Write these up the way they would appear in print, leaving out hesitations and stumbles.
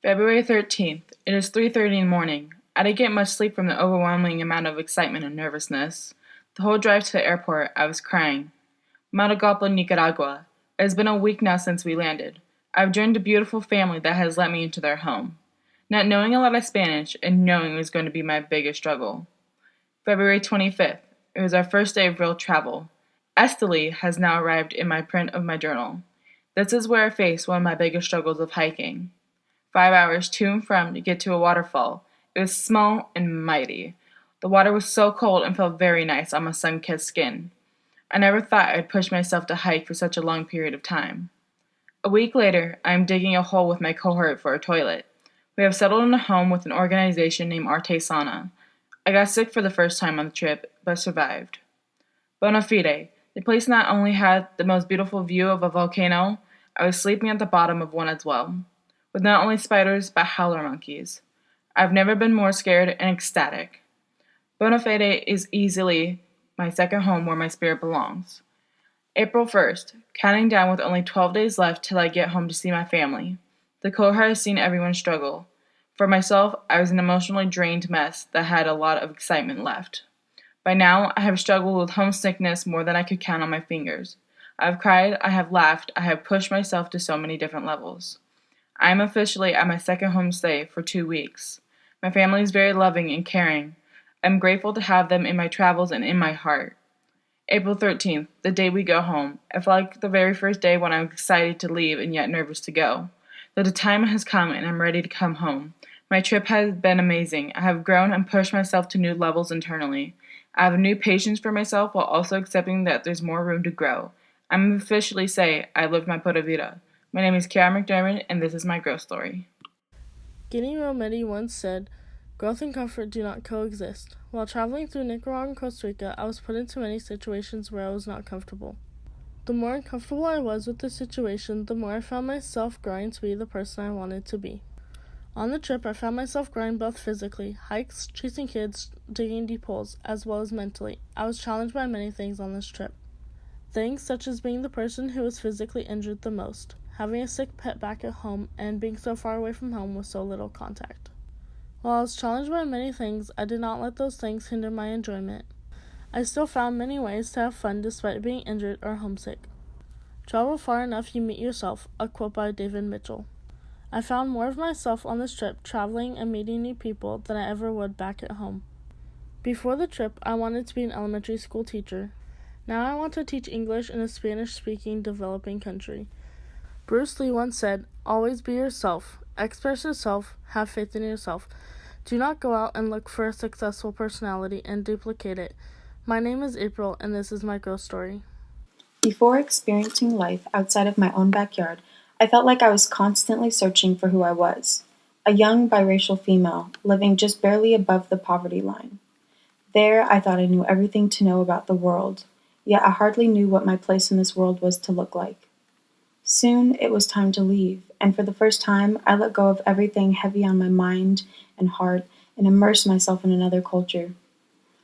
February 13th. It is 3:30 in the morning. I didn't get much sleep from the overwhelming amount of excitement and nervousness. The whole drive to the airport, I was crying. Matagalpa, Nicaragua. It has been a week now since we landed. I've joined a beautiful family that has let me into their home. Not knowing a lot of Spanish and knowing was going to be my biggest struggle. February 25th. It was our first day of real travel. Esteli has now arrived in my print of my journal. This is where I faced one of my biggest struggles of hiking. 5 hours to and from to get to a waterfall. It was small and mighty. The water was so cold and felt very nice on my sun-kissed skin. I never thought I'd push myself to hike for such a long period of time. A week later, I am digging a hole with my cohort for a toilet. We have settled in a home with an organization named Artesana. I got sick for the first time on the trip, but survived. Bonafide. The place not only had the most beautiful view of a volcano, I was sleeping at the bottom of one as well, with not only spiders but howler monkeys. I've never been more scared and ecstatic. Bonafide is easily my second home where my spirit belongs. April 1st, counting down with only 12 days left till I get home to see my family. The cohort has seen everyone struggle. For myself, I was an emotionally drained mess that had a lot of excitement left. By now, I have struggled with homesickness more than I could count on my fingers. I have cried, I have laughed, I have pushed myself to so many different levels. I am officially at my second homestay for 2 weeks. My family is very loving and caring. I am grateful to have them in my travels and in my heart. April 13th, the day we go home. I felt like the very first day when I was excited to leave and yet nervous to go. Though the time has come and I'm ready to come home. My trip has been amazing. I have grown and pushed myself to new levels internally. I have a new patience for myself while also accepting that there's more room to grow. I'm officially say I lived my pura vida. My name is Kiara McDermott, and this is my growth story. Guinea Rometty once said, "Growth and comfort do not coexist." While traveling through Nicaragua and Costa Rica, I was put into many situations where I was not comfortable. The more uncomfortable I was with the situation, the more I found myself growing to be the person I wanted to be. On the trip, I found myself growing both physically, hikes, chasing kids, digging deep holes, as well as mentally. I was challenged by many things on this trip. Things such as being the person who was physically injured the most, having a sick pet back at home, and being so far away from home with so little contact. While I was challenged by many things, I did not let those things hinder my enjoyment. I still found many ways to have fun despite being injured or homesick. Travel far enough, you meet yourself, a quote by David Mitchell. I found more of myself on this trip, traveling and meeting new people, than I ever would back at home. Before the trip, I wanted to be an elementary school teacher. Now I want to teach English in a Spanish-speaking developing country. Bruce Lee once said, "Always be yourself. Express yourself. Have faith in yourself. Do not go out and look for a successful personality and duplicate it." My name is April, and this is my growth story. Before experiencing life outside of my own backyard, I felt like I was constantly searching for who I was. A young biracial female, living just barely above the poverty line. There, I thought I knew everything to know about the world, yet I hardly knew what my place in this world was to look like. Soon, it was time to leave, and for the first time, I let go of everything heavy on my mind and heart and immersed myself in another culture.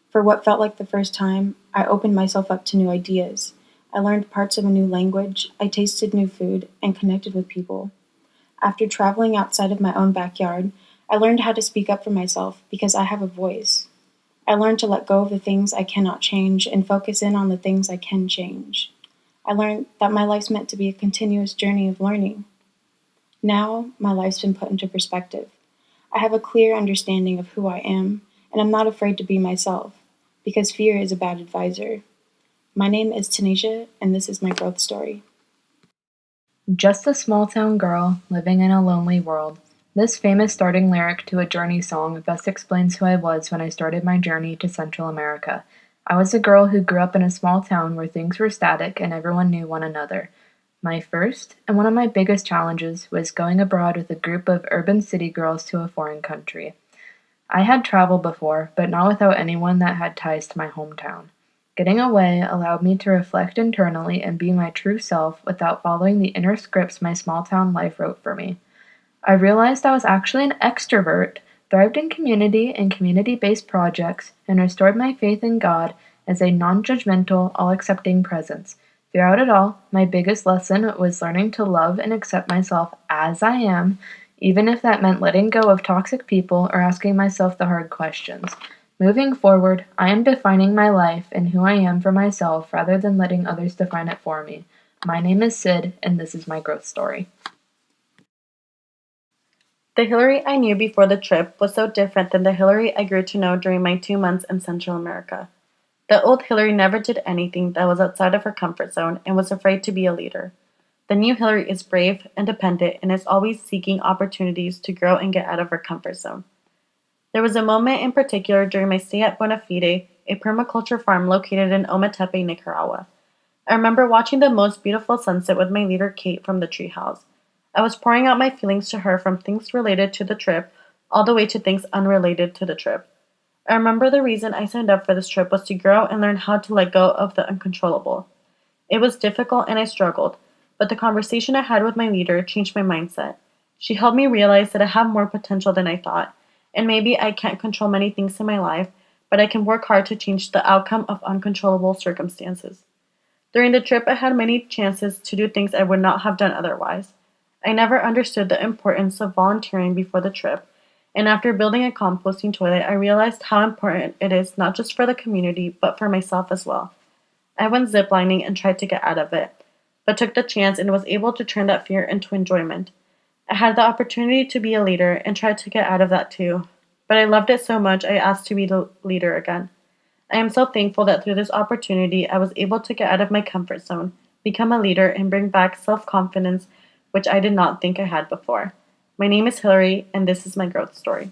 For what felt like the first time, I opened myself up to new ideas. I learned parts of a new language, I tasted new food, and connected with people. After traveling outside of my own backyard, I learned how to speak up for myself because I have a voice. I learned to let go of the things I cannot change and focus in on the things I can change. I learned that my life's meant to be a continuous journey of learning. Now, my life's been put into perspective. I have a clear understanding of who I am, and I'm not afraid to be myself, because fear is a bad advisor. My name is Tanisha, and this is my growth story. Just a small-town girl living in a lonely world. This famous starting lyric to a Journey song best explains who I was when I started my journey to Central America. I was a girl who grew up in a small town where things were static and everyone knew one another. My first, and one of my biggest challenges, was going abroad with a group of urban city girls to a foreign country. I had traveled before, but not without anyone that had ties to my hometown. Getting away allowed me to reflect internally and be my true self without following the inner scripts my small-town life wrote for me. I realized I was actually an extrovert, thrived in community and community-based projects, and restored my faith in God as a non-judgmental, all-accepting presence. Throughout it all, my biggest lesson was learning to love and accept myself as I am, even if that meant letting go of toxic people or asking myself the hard questions. Moving forward, I am defining my life and who I am for myself rather than letting others define it for me. My name is Sid, and this is my growth story. The Hillary I knew before the trip was so different than the Hillary I grew to know during my 2 months in Central America. The old Hillary never did anything that was outside of her comfort zone and was afraid to be a leader. The new Hillary is brave, independent, and is always seeking opportunities to grow and get out of her comfort zone. There was a moment in particular during my stay at Bonafide, a permaculture farm located in Ometepe, Nicaragua. I remember watching the most beautiful sunset with my leader Kate from the treehouse. I was pouring out my feelings to her from things related to the trip all the way to things unrelated to the trip. I remember the reason I signed up for this trip was to grow and learn how to let go of the uncontrollable. It was difficult and I struggled, but the conversation I had with my leader changed my mindset. She helped me realize that I have more potential than I thought, and maybe I can't control many things in my life, but I can work hard to change the outcome of uncontrollable circumstances. During the trip, I had many chances to do things I would not have done otherwise. I never understood the importance of volunteering before the trip, and after building a composting toilet, I realized how important it is not just for the community, but for myself as well. I went ziplining and tried to get out of it, but took the chance and was able to turn that fear into enjoyment. I had the opportunity to be a leader and tried to get out of that too, but I loved it so much I asked to be the leader again. I am so thankful that through this opportunity I was able to get out of my comfort zone, become a leader, and bring back self-confidence, which I did not think I had before. My name is Hillary, and this is my growth story.